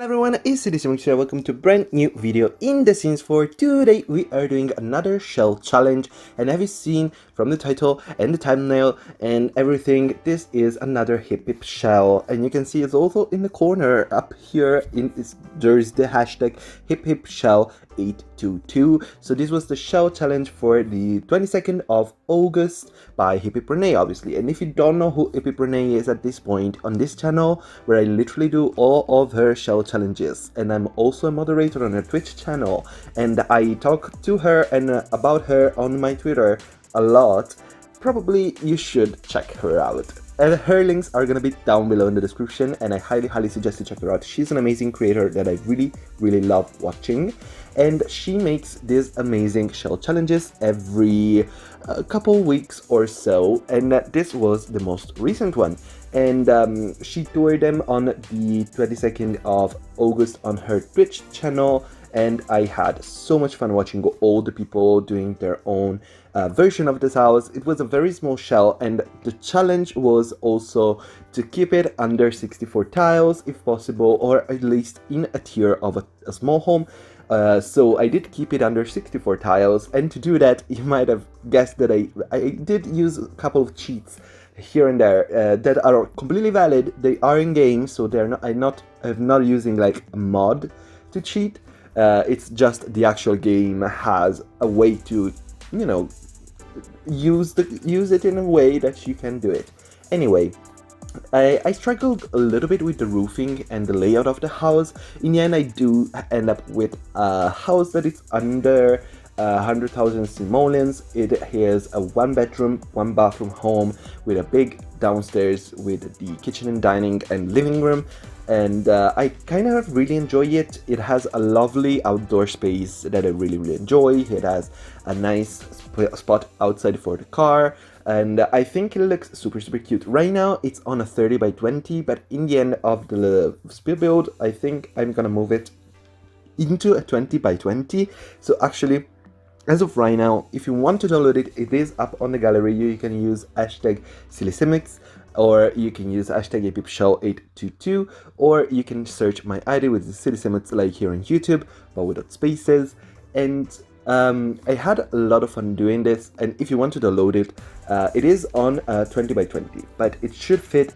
Hi everyone, it's Simmuz here. Welcome to a brand new video in the scenes. For today we are doing another shell challenge, and have you seen from the title and the thumbnail and everything, this is another hip shell, and you can see it's also in the corner up here there's the hashtag hiphipshell822. So this was the shell challenge for the 22nd of August by hiphiprenee, obviously. And if you don't know who hiphiprenee is at this point on this channel, where I literally do all of her shell challenges, and I'm also a moderator on her Twitch channel, and I talk to her and about her on my Twitter a lot, probably you should check her out. And her links are gonna be down below in the description, and I highly suggest you check her out. She's an amazing creator that I really love watching, and she makes these amazing shell challenges every couple weeks or so, and this was the most recent one. And she toured them on the 22nd of August on her Twitch channel, and I had so much fun watching all the people doing their own version of this house. It was a very small shell, and the challenge was also to keep it under 64 tiles if possible, or at least in a tier of a small home. So I did keep it under 64 tiles, and to do that, you might have guessed that I did use a couple of cheats here and there that are completely valid. They are in game, so they're not. I'm not using like a mod to cheat. It's just the actual game has a way to, you know, use it in a way that you can do it. Anyway, I struggled a little bit with the roofing and the layout of the house. In the end, I do end up with a house that is under 100,000 simoleons. It has a 1-bedroom, 1-bathroom home with a big downstairs with the kitchen and dining and living room. And I kind of really enjoy it. It has a lovely outdoor space that I really enjoy. It has a nice spot outside for the car, and I think it looks super cute. Right now it's on a 30 by 20, but in the end of the speed build, I think I'm gonna move it into a 20 by 20. So actually, as of right now, if you want to download it, it is up on the gallery. You can use hashtag Simmuz, or you can use hashtag hiphipshell822, or you can search my ID with the Simmuz like here on YouTube, but without spaces. And I had a lot of fun doing this, and if you want to download it, it is on 20 by 20, but it should fit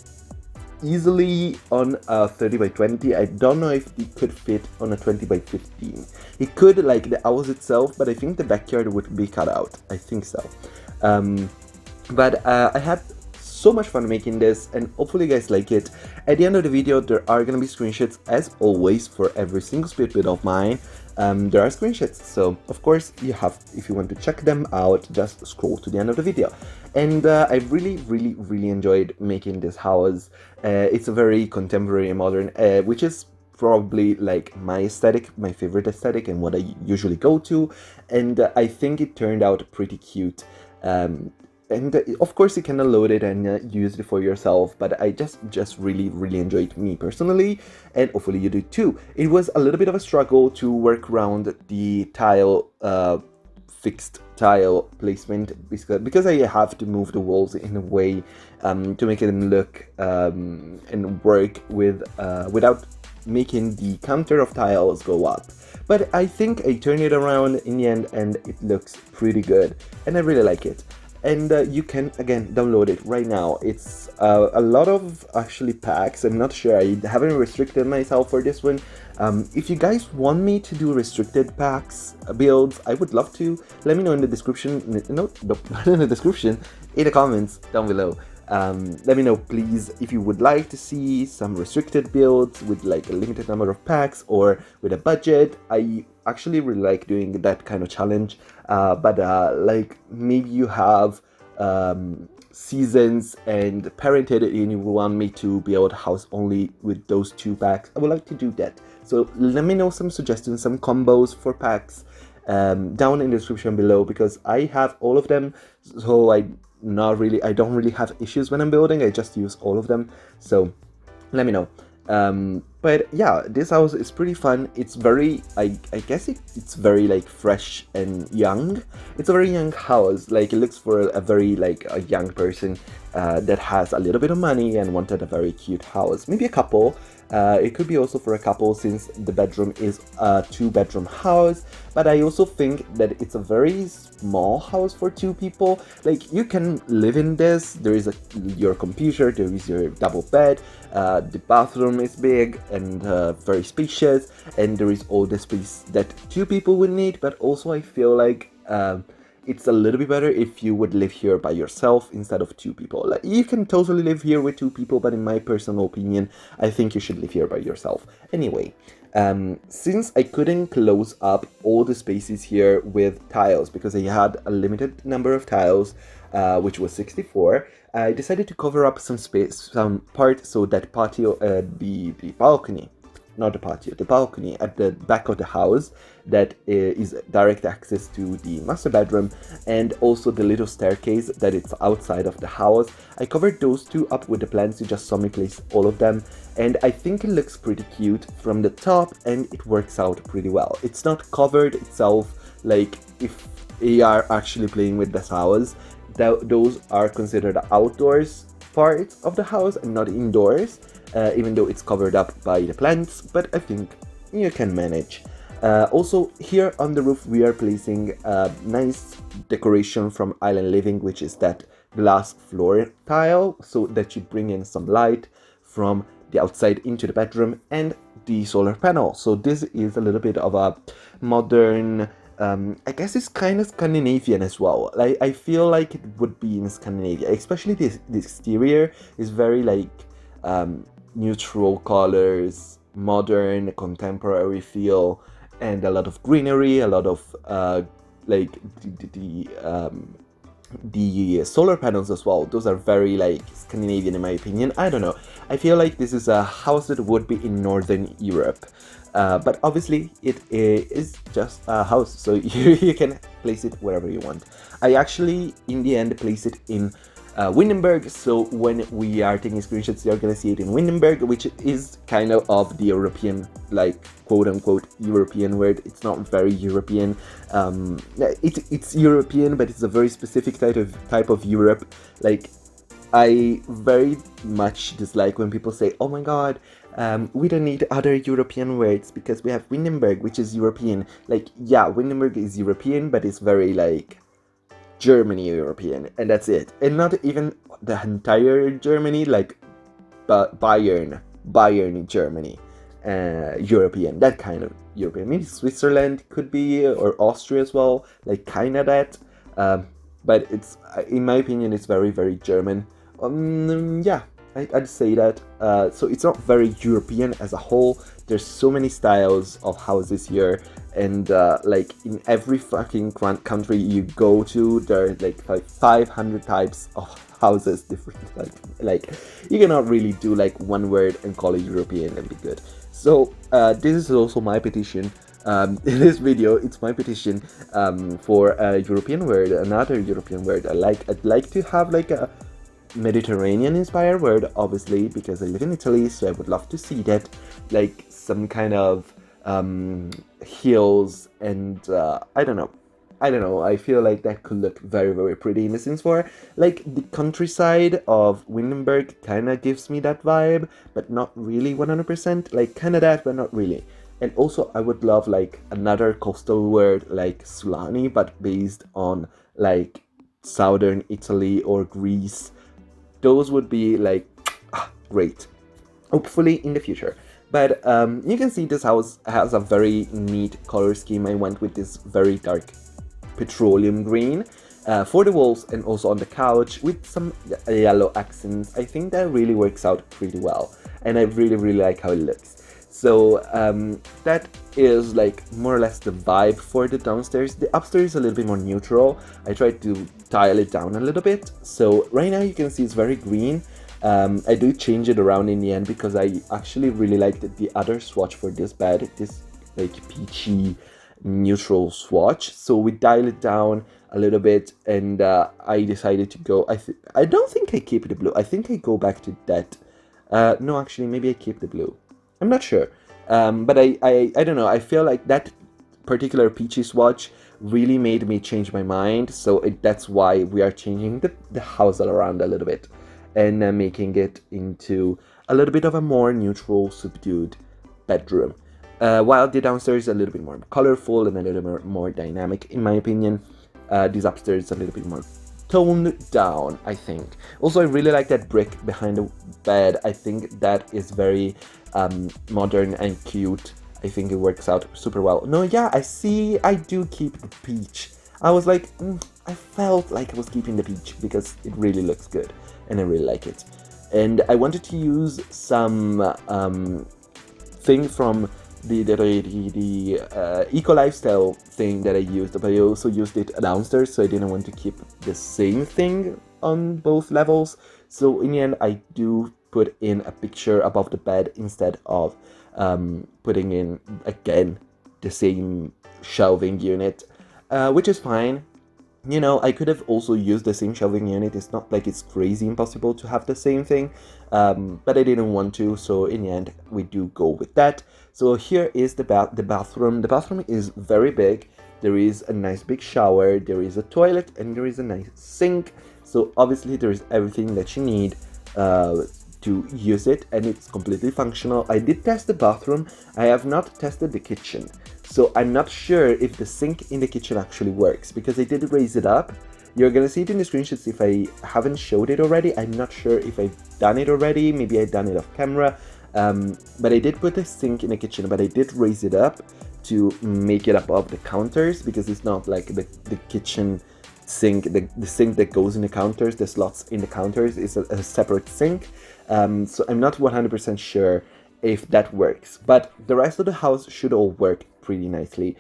easily on a 30 by 20. I don't know if it could fit on a 20 by 15. It could, like the house itself, but I think the backyard would be cut out. I think so. But I had so much fun making this, and hopefully you guys like it. At the end of the video, there are gonna be screenshots as always for every single speed build of mine. There are screenshots, so of course you have, if you want to check them out, just scroll to the end of the video. And I really enjoyed making this house. It's a very contemporary and modern, which is probably like my aesthetic, my favorite aesthetic, and what I usually go to. And I think it turned out pretty cute. And of course you can download it and use it for yourself, but I just really enjoyed, me personally, and hopefully you do too. It was a little bit of a struggle to work around the tile, fixed tile placement, because I have to move the walls in a way to make it look and work with without making the counter of tiles go up. But I think I turned it around in the end, and it looks pretty good, and I really like it. And you can, again, download it right now. It's a lot of, actually, packs. I'm not sure. I haven't restricted myself for this one. If you guys want me to do restricted packs, builds, I would love to. Let me know in the description. No, not in the description. In the comments down below. Let me know, please, if you would like to see some restricted builds with like a limited number of packs, or with a budget. I actually really like doing that kind of challenge, but like maybe you have seasons and parented and you want me to build a house only with those 2 packs, I would like to do that. So let me know some suggestions, some combos for packs down in the description below, because I have all of them, so I don't really have issues when I'm building. I just use all of them, so let me know. But yeah, this house is pretty fun. It's very, I guess it's very like fresh and young. It's a very young house. Like, it looks for a very like a young person. that has a little bit of money and wanted a very cute house. Maybe a couple. It could be also for a couple since the bedroom is a 2-bedroom house, but I also think that it's a very small house for 2 people. Like, you can live in this. There is your computer, there is your double bed, the bathroom is big and very spacious, and there is all the space that 2 people would need. But also I feel like it's a little bit better if you would live here by yourself instead of 2 people. Like, you can totally live here with 2 people, but in my personal opinion, I think you should live here by yourself. Anyway, since I couldn't close up all the spaces here with tiles because I had a limited number of tiles, which was 64, I decided to cover up some space, some part, so that patio, the balcony, not the patio, the balcony at the back of the house that is direct access to the master bedroom, and also the little staircase that it's outside of the house. I covered those 2 up with the plants. You just saw me place all of them, and I think it looks pretty cute from the top, and it works out pretty well. It's not covered itself, like if you are actually playing with this house, those are considered outdoors parts of the house and not indoors, even though it's covered up by the plants, but I think you can manage. Also, here on the roof we are placing a nice decoration from Island Living, which is that glass floor tile, so that you bring in some light from the outside into the bedroom, and the solar panel. So this is a little bit of a modern, I guess it's kind of Scandinavian as well. Like, I feel like it would be in Scandinavia, especially the exterior is very like neutral colors, modern, contemporary feel, and a lot of greenery, a lot of like the solar panels as well. Those are very like Scandinavian in my opinion. I don't know. I feel like this is a house that would be in Northern Europe. But obviously it is just a house, so you can place it wherever you want. I actually, in the end, place it in Windenburg, so when we are taking screenshots, you're gonna see it in Windenburg, which is kind of the European, like, quote-unquote European word. It's not very European. It's European, but it's a very specific type of Europe. Like, I very much dislike when people say, oh my god, we don't need other European words because we have Windenburg, which is European. Like, yeah, Windenburg is European, but it's very, like, Germany European, and that's it. And not even the entire Germany, like Bayern Germany, European, that kind of European. Maybe Switzerland could be, or Austria as well, like kind of that. But it's, in my opinion, it's very, very German. Yeah, I'd say that. So it's not very European as a whole. There's so many styles of houses here, and like in every fucking country you go to, there are like 500 types of houses, different. Like you cannot really do like one word and call it European and be good. So this is also my petition. In this video, it's my petition for a European word, another European word. I'd like to have like a Mediterranean inspired word, obviously, because I live in Italy, so I would love to see that, like some kind of hills, and I don't know, I feel like that could look very, very pretty in the Sims 4. Like the countryside of Windenburg kind of gives me that vibe, but not really 100%, like kind of that, but not really. And also I would love like another coastal word like Sulani, but based on like southern Italy or Greece. Those would be like great, hopefully in the future. But you can see this house has a very neat color scheme. I went with this very dark petroleum green for the walls and also on the couch with some yellow accents. I think that really works out pretty well, and I really, really like how it looks. So that is like more or less the vibe for the downstairs. The upstairs is a little bit more neutral. I tried to tile it down a little bit. So right now you can see it's very green. I do change it around in the end because I actually really liked the other swatch for this bed, this like peachy neutral swatch. So we dial it down a little bit, and I decided to go, I don't think I keep the blue. I think I go back to that. No, actually, maybe I keep the blue. I'm not sure. But I don't know. I feel like that particular peachy swatch really made me change my mind. So that's why we are changing the house all around a little bit. and making it into a little bit of a more neutral, subdued bedroom. While the downstairs is a little bit more colorful and a little more dynamic, in my opinion. This upstairs is a little bit more toned down, I think. Also, I really like that brick behind the bed. I think that is very modern and cute. I think it works out super well. No, yeah, I do keep the peach. I was like, I felt like I was keeping the peach because it really looks good and I really like it. And I wanted to use some thing from the eco lifestyle thing that I used, but I also used it downstairs, so I didn't want to keep the same thing on both levels. So in the end, I do put in a picture above the bed instead of putting in again the same shelving unit, which is fine. You know, I could have also used the same shelving unit. It's not like it's crazy impossible to have the same thing, but I didn't want to, so in the end we do go with that. So here is the bathroom. The bathroom is very big. There is a nice big shower, there is a toilet, and there is a nice sink. So obviously there is everything that you need to use it, and it's completely functional. I did test the bathroom. I have not tested the kitchen. So I'm not sure if the sink in the kitchen actually works, because I did raise it up. You're gonna see it in the screenshots if I haven't showed it already. I'm not sure if I've done it already. Maybe I've done it off camera. But I did put the sink in the kitchen, but I did raise it up to make it above the counters, because it's not like the kitchen sink, the sink that goes in the counters, the slots in the counters is a separate sink. So I'm not 100% sure if that works, but the rest of the house should all work pretty nicely.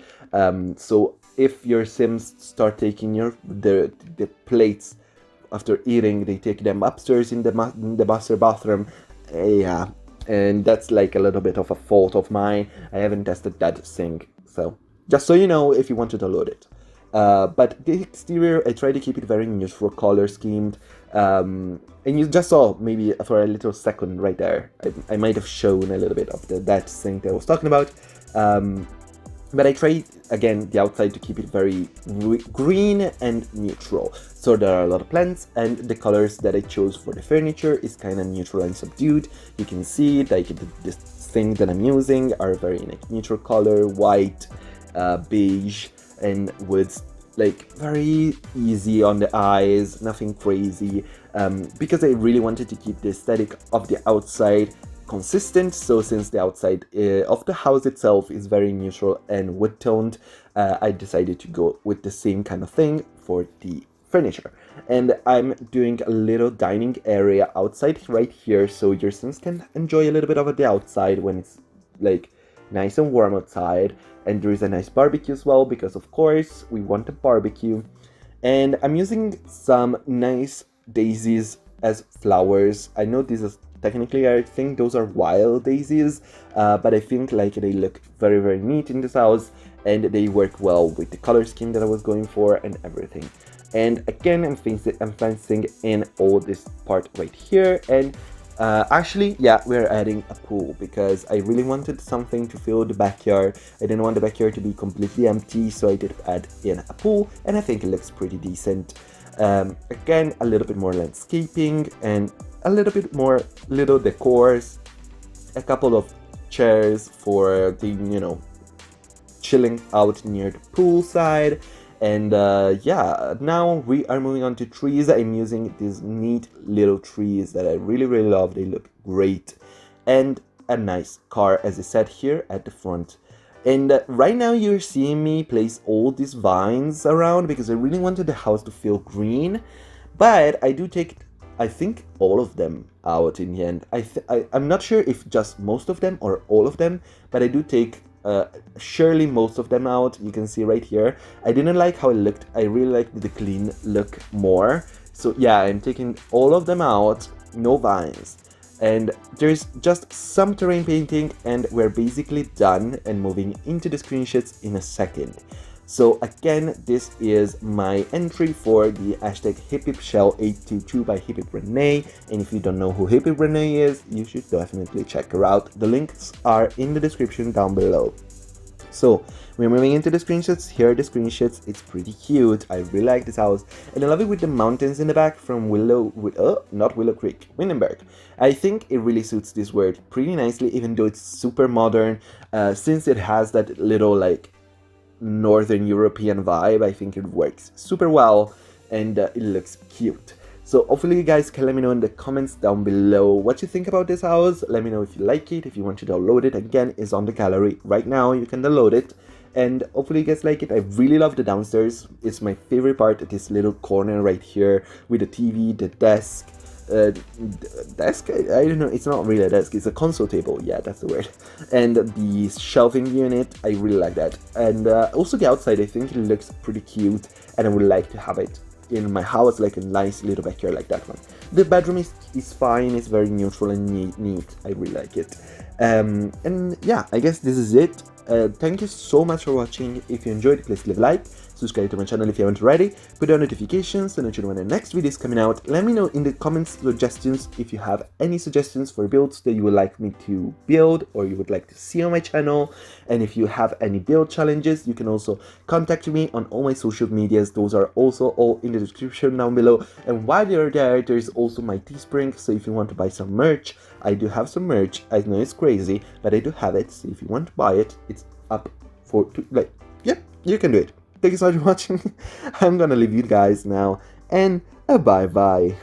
So if your Sims start taking the plates after eating, they take them upstairs in the master bathroom. Yeah, and that's like a little bit of a fault of mine. I haven't tested that sink, so just so you know if you want to download it. But the exterior, I try to keep it very neutral color schemed. And you just saw maybe for a little second right there, I might have shown a little bit of that sink that I was talking about. But I tried, again, the outside to keep it very green and neutral. So there are a lot of plants, and the colors that I chose for the furniture is kind of neutral and subdued. You can see like the things that I'm using are very like neutral color, white, beige, and woods, like very easy on the eyes, nothing crazy, because I really wanted to keep the aesthetic of the outside consistent. So since the outside of the house itself is very neutral and wood toned, I decided to go with the same kind of thing for the furniture. And I'm doing a little dining area outside right here, so your Sims can enjoy a little bit of the outside when it's like nice and warm outside. And there is a nice barbecue as well, because of course we want a barbecue. And I'm using some nice daisies as flowers. I know this is technically, I think those are wild daisies, but I think like they look very, very neat in this house, and they work well with the color scheme that I was going for and everything. And again, I'm fencing in all this part right here, and actually, yeah, we're adding a pool because I really wanted something to fill the backyard. I didn't want the backyard to be completely empty, so I did add in a pool, and I think it looks pretty decent. Again, a little bit more landscaping and a little bit more little decors, a couple of chairs for the, you know, chilling out near the pool side. And yeah, now we are moving on to trees. I'm using these neat little trees that I really, really love. They look great. And a nice car, as I said, here at the front. And right now you're seeing me place all these vines around because I really wanted the house to feel green. But I do take, I think, all of them out in the end. I'm not sure if just most of them or all of them, but I do take surely most of them out. You can see right here. I didn't like how it looked. I really liked the clean look more. So yeah, I'm taking all of them out, no vines. And there's just some terrain painting, and we're basically done and moving into the screenshots in a second. So again, this is my entry for the hashtag hiphipshell822 by hiphiprenee. And if you don't know who hiphiprenee is, you should definitely check her out. The links are in the description down below. So we're moving into the screenshots. Here are the screenshots. It's pretty cute. I really like this house, and I love it with the mountains in the back from not Willow Creek, Windenberg. I think it really suits this word pretty nicely, even though it's super modern. Since it has that little like Northern European vibe, I think it works super well, and it looks cute. So hopefully you guys can let me know in the comments down below what you think about this house. Let me know if you like it, if you want to download it. Again, it's on the gallery right now, you can download it, and hopefully you guys like it. I really love the downstairs. It's my favorite part, this little corner right here with the TV, the desk. I don't know, it's not really a desk, it's a console table, yeah, that's the word, and the shelving unit, I really like that. And also the outside, I think it looks pretty cute, and I would like to have it in my house, like a nice little backyard like that one. The bedroom is fine, it's very neutral and neat. I really like it. And yeah, I guess this is it. Thank you so much for watching. If you enjoyed, please leave a like, subscribe to my channel if you haven't already, put on notifications so that you know when the next video is coming out. Let me know in the comments suggestions if you have any suggestions for builds that you would like me to build or you would like to see on my channel. And if you have any build challenges, you can also contact me on all my social medias. Those are also all in the description down below. And while you're there, there's also my Teespring, so if you want to buy some merch, I do have some merch. I know it's crazy, but I do have it, so if you want to buy it, it's up for yeah, you can do it. Thank you so much for watching. I'm gonna leave you guys now, and bye bye.